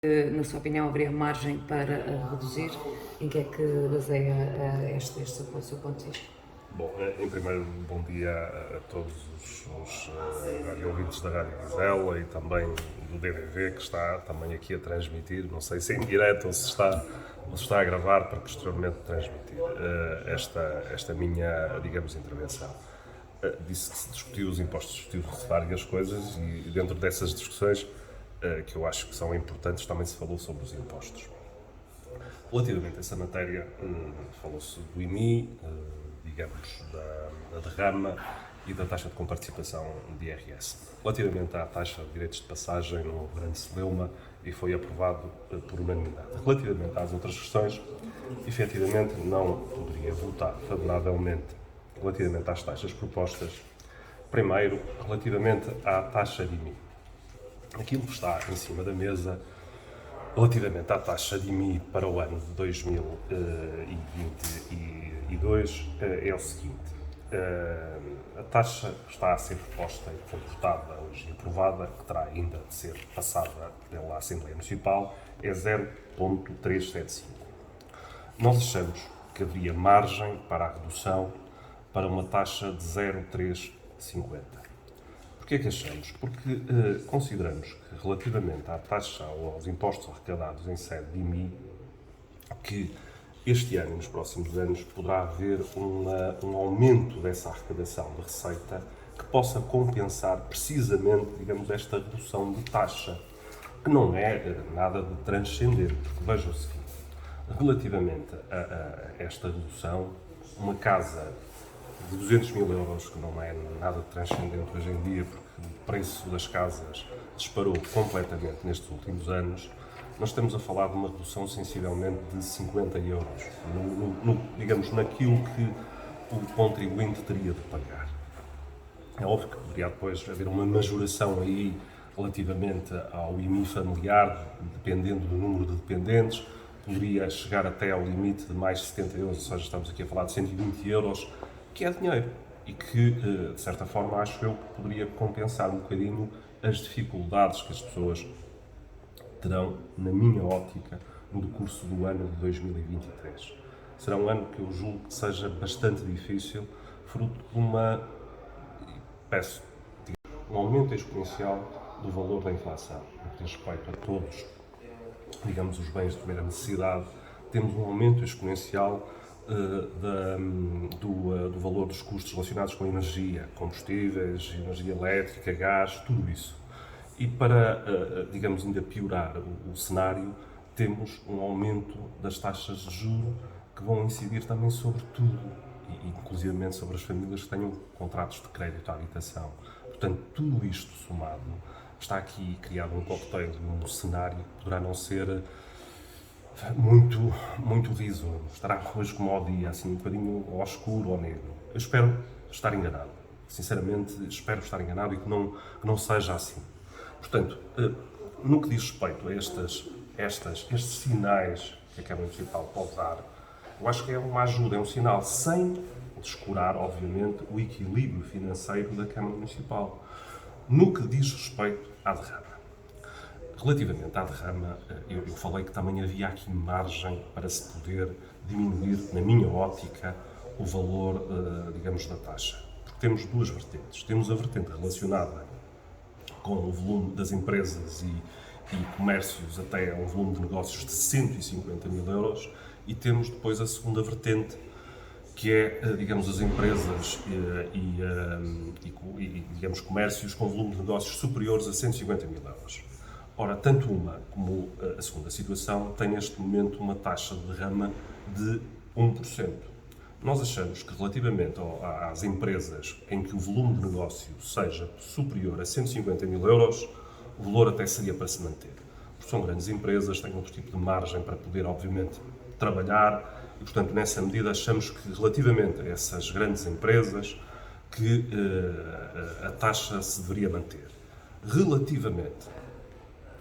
Na sua opinião, haveria margem para reduzir? Em que é que baseia este seu ponto de vista? Bom, em primeiro, bom dia a todos os ouvintes da Rádio Vizela e também do DDV, que está também aqui a transmitir, não sei se é em direto ou se está a gravar para posteriormente transmitir esta minha, digamos, intervenção. Disse que se discutiu os impostos, discutiu-se várias coisas e dentro dessas discussões, que eu acho que são importantes, também se falou sobre os impostos. Relativamente a essa matéria, falou-se do IMI, digamos, da derrama e da taxa de comparticipação de IRS. Relativamente à taxa de direitos de passagem, não houve grande celeuma e foi aprovado por unanimidade. Relativamente às outras questões, efetivamente não poderia votar favoravelmente relativamente às taxas propostas. Primeiro, relativamente à taxa de IMI. Aquilo que está em cima da mesa relativamente à taxa de IMI para o ano de 2022 é o seguinte. A taxa está a ser proposta e foi votada hoje e aprovada, que terá ainda de ser passada pela Assembleia Municipal, é 0,375. Nós achamos que haveria margem para a redução para uma taxa de 0,350. Porquê é que achamos? Porque consideramos que, relativamente à taxa ou aos impostos arrecadados em sede de IMI, que este ano e nos próximos anos poderá haver um aumento dessa arrecadação de receita que possa compensar precisamente, digamos, esta redução de taxa, que não é nada de transcendente, porque veja o seguinte, relativamente a esta redução, uma casa de 200 mil euros, que não é nada transcendente hoje em dia, porque o preço das casas disparou completamente nestes últimos anos, nós estamos a falar de uma redução sensivelmente de 50 euros, digamos, naquilo que o contribuinte teria de pagar. É óbvio que poderia depois haver uma majoração aí relativamente ao IMI familiar, dependendo do número de dependentes, poderia chegar até ao limite de mais de 70 euros, ou seja, estamos aqui a falar de 120 euros, que é dinheiro e que, de certa forma, acho eu que poderia compensar um bocadinho as dificuldades que as pessoas terão, na minha ótica, no decurso do ano de 2023. Será um ano que eu julgo que seja bastante difícil, fruto de um aumento exponencial do valor da inflação. No que diz respeito a todos, digamos, os bens de primeira necessidade, temos um aumento exponencial do valor dos custos relacionados com energia, combustíveis, energia elétrica, gás, tudo isso. E para, digamos, ainda piorar o cenário, temos um aumento das taxas de juros que vão incidir também sobre tudo, e inclusivamente sobre as famílias que tenham contratos de crédito à habitação. Portanto, tudo isto somado, está aqui criado um cocktail, um cenário que poderá não ser muito risonho. Estará hoje como ao dia, assim, um bocadinho ao escuro ou negro. Eu espero estar enganado. Sinceramente, espero estar enganado e que não seja assim. Portanto, no que diz respeito a estes sinais que a Câmara Municipal pode dar, eu acho que é uma ajuda, é um sinal, sem descurar, obviamente, o equilíbrio financeiro da Câmara Municipal. No que diz respeito à derrama. Relativamente à derrama, eu falei que também havia aqui margem para se poder diminuir, na minha ótica, o valor, digamos, da taxa. Porque temos duas vertentes. Temos a vertente relacionada com o volume das empresas e comércios até um volume de negócios de 150 mil euros e temos depois a segunda vertente, que é, digamos, as empresas e digamos, comércios com volume de negócios superiores a 150 mil euros. Ora, tanto uma como a segunda situação tem neste momento uma taxa de derrama de 1%. Nós achamos que relativamente às empresas em que o volume de negócio seja superior a 150 mil euros, o valor até seria para se manter. Porque são grandes empresas, têm outro tipo de margem para poder, obviamente, trabalhar e, portanto, nessa medida achamos que relativamente a essas grandes empresas que a taxa se deveria manter. Relativamente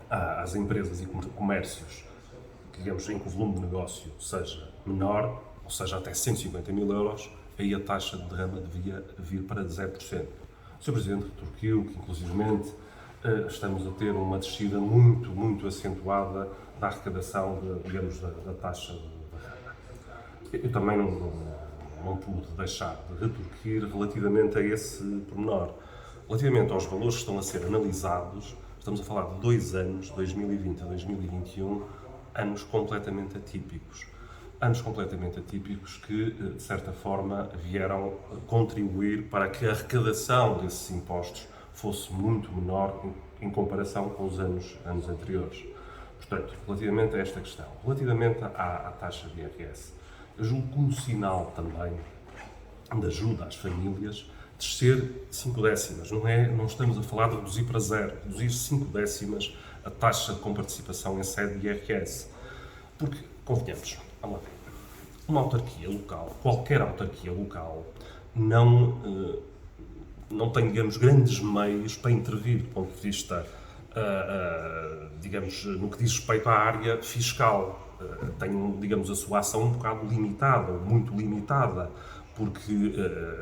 às empresas e comércios, digamos, em que o volume de negócio seja menor, ou seja, até 150 mil euros, aí a taxa de derrama devia vir para 0%. O Sr. Presidente retorquiu que, inclusivamente, estamos a ter uma descida muito, muito acentuada da arrecadação, digamos, da taxa de renda. Eu também não pude deixar de retorquir relativamente a esse pormenor. Relativamente aos valores que estão a ser analisados, estamos a falar de 2 anos, 2020 a 2021, anos completamente atípicos. Anos completamente atípicos que, de certa forma, vieram contribuir para que a arrecadação desses impostos fosse muito menor em comparação com os anos anteriores. Portanto, relativamente a esta questão, relativamente à taxa de IRS, eu julgo que um sinal também de ajuda às famílias descer 5 décimas. Não estamos a falar de reduzir para zero, reduzir 5 décimas a taxa de comparticipação em sede de IRS. Porque, convenhamos, vamos lá ver, uma autarquia local, qualquer autarquia local, não tem, digamos, grandes meios para intervir do ponto de vista, digamos, no que diz respeito à área fiscal. Tem, digamos, a sua ação um bocado limitada, ou muito limitada, porque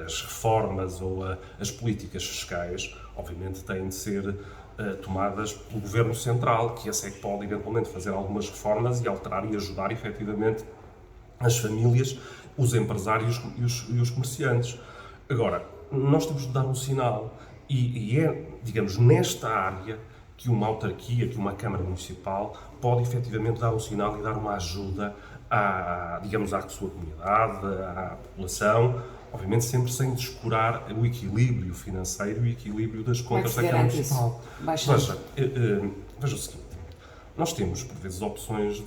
as reformas ou as políticas fiscais, obviamente, têm de ser tomadas pelo Governo Central, que esse é que pode, eventualmente, fazer algumas reformas e alterar e ajudar, efetivamente, as famílias, os empresários e os comerciantes. Agora, nós temos de dar um sinal e é, digamos, nesta área que uma autarquia, que uma Câmara Municipal pode efetivamente dar um sinal e dar uma ajuda digamos, à sua comunidade, à população, obviamente sempre sem descurar o equilíbrio financeiro e o equilíbrio das contas da Câmara Municipal. Veja o seguinte, nós temos, por vezes, opções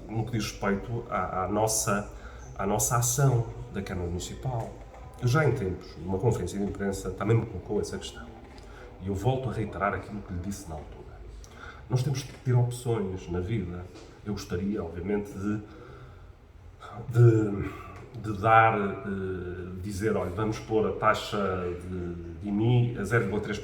no que diz respeito à nossa ação da Câmara Municipal. Eu já em tempos, numa conferência de imprensa, também me colocou essa questão. E eu volto a reiterar aquilo que lhe disse na altura. Nós temos que ter opções na vida. Eu gostaria, obviamente, de dizer, olha, vamos pôr a taxa de IMI a 0,3%.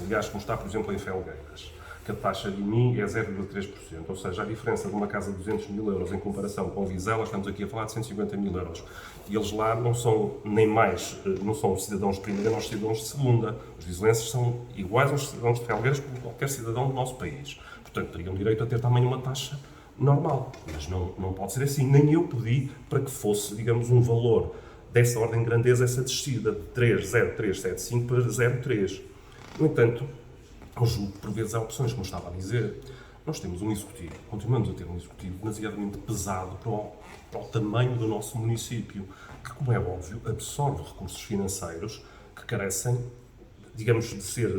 Aliás, como está, por exemplo, em Felgueiras, que a taxa de IMI é 0,3%. Ou seja, a diferença de uma casa de 200 mil euros em comparação com Vizela, estamos aqui a falar de 150 mil euros. E eles lá não são nem mais, não são cidadãos de primeira, não são cidadãos de segunda. Os vizelenses são iguais aos cidadãos de Felgueiras como qualquer cidadão do nosso país. Portanto, teriam direito a ter também uma taxa normal. Mas não pode ser assim. Nem eu pedi para que fosse, digamos, um valor dessa ordem de grandeza, essa descida de 3,0375 para 0,3. No entanto, eu julgo que, por vezes, há opções, como estava a dizer. Nós temos um executivo, continuamos a ter um executivo demasiadamente pesado para o tamanho do nosso município, que, como é óbvio, absorve recursos financeiros que carecem, digamos, de ser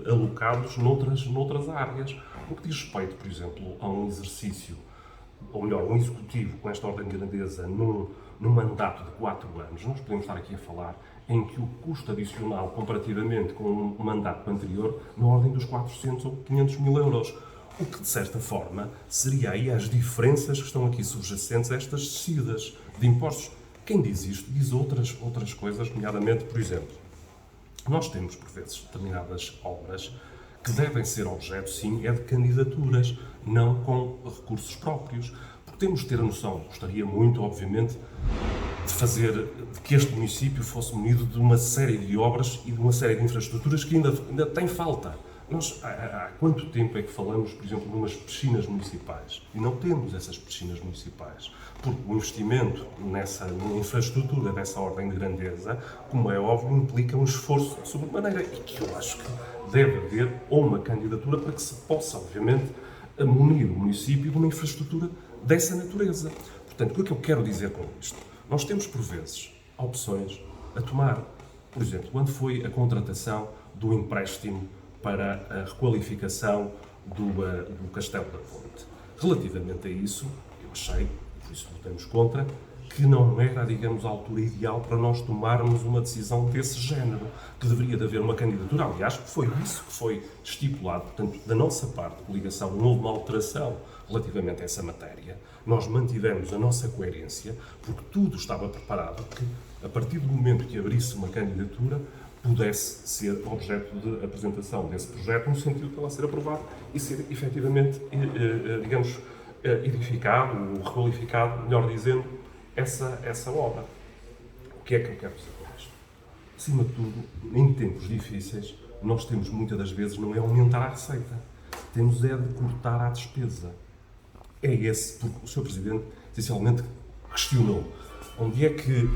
alocados noutras áreas. No que diz respeito, por exemplo, a um exercício, ou melhor, um executivo com esta ordem de grandeza num mandato de 4 anos, nós podemos estar aqui a falar em que o custo adicional, comparativamente com um mandato anterior, na ordem dos 400 ou 500 mil euros. O que, de certa forma, seria aí as diferenças que estão aqui subjacentes a estas descidas de impostos. Quem diz isto diz outras coisas, nomeadamente, por exemplo, nós temos, por vezes, determinadas obras que devem ser objeto, sim, de candidaturas, não com recursos próprios. Porque temos de ter a noção, gostaria muito, obviamente, de que este município fosse munido de uma série de obras e de uma série de infraestruturas que ainda tem falta. Nós, há quanto tempo é que falamos, por exemplo, de umas piscinas municipais? E não temos essas piscinas municipais. Porque o investimento numa infraestrutura dessa ordem de grandeza, como é óbvio, implica um esforço de sobremaneira. E que eu acho que deve haver uma candidatura para que se possa, obviamente, munir o município de uma infraestrutura dessa natureza. Portanto, o que é que eu quero dizer com isto? Nós temos, por vezes, opções a tomar. Por exemplo, quando foi a contratação do empréstimo para a requalificação do Castelo da Ponte. Relativamente a isso, eu achei, por isso votamos contra, que não era, digamos, a altura ideal para nós tomarmos uma decisão desse género, que deveria de haver uma candidatura. Aliás, foi isso que foi estipulado. Portanto, da nossa parte, coligação, não houve uma alteração relativamente a essa matéria. Nós mantivemos a nossa coerência, porque tudo estava preparado que, a partir do momento que abrisse uma candidatura, pudesse ser objeto de apresentação desse projeto, no sentido de ela ser aprovado e ser efetivamente, digamos, edificado, ou requalificado, melhor dizendo, essa obra. O que é que eu quero dizer com isto? Acima de tudo, em tempos difíceis, nós temos muitas das vezes não é aumentar a receita, temos é de cortar a despesa. É esse, porque o Sr. Presidente essencialmente questionou onde é que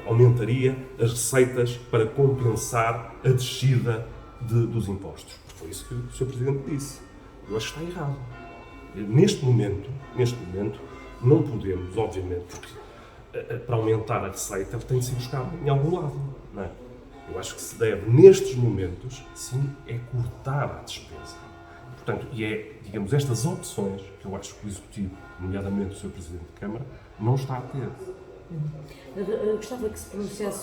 aumentaria as receitas para compensar a descida dos impostos. Foi isso que o Sr. Presidente disse. Eu acho que está errado. Neste momento, não podemos, obviamente, porque para aumentar a receita tem de se buscar em algum lado, não é? Eu acho que se deve, nestes momentos, sim, é cortar a despesa. Portanto, e é, digamos, estas opções que eu acho que o Executivo, nomeadamente o Sr. Presidente de Câmara, não está a ter. Eu gostava que se pronunciasse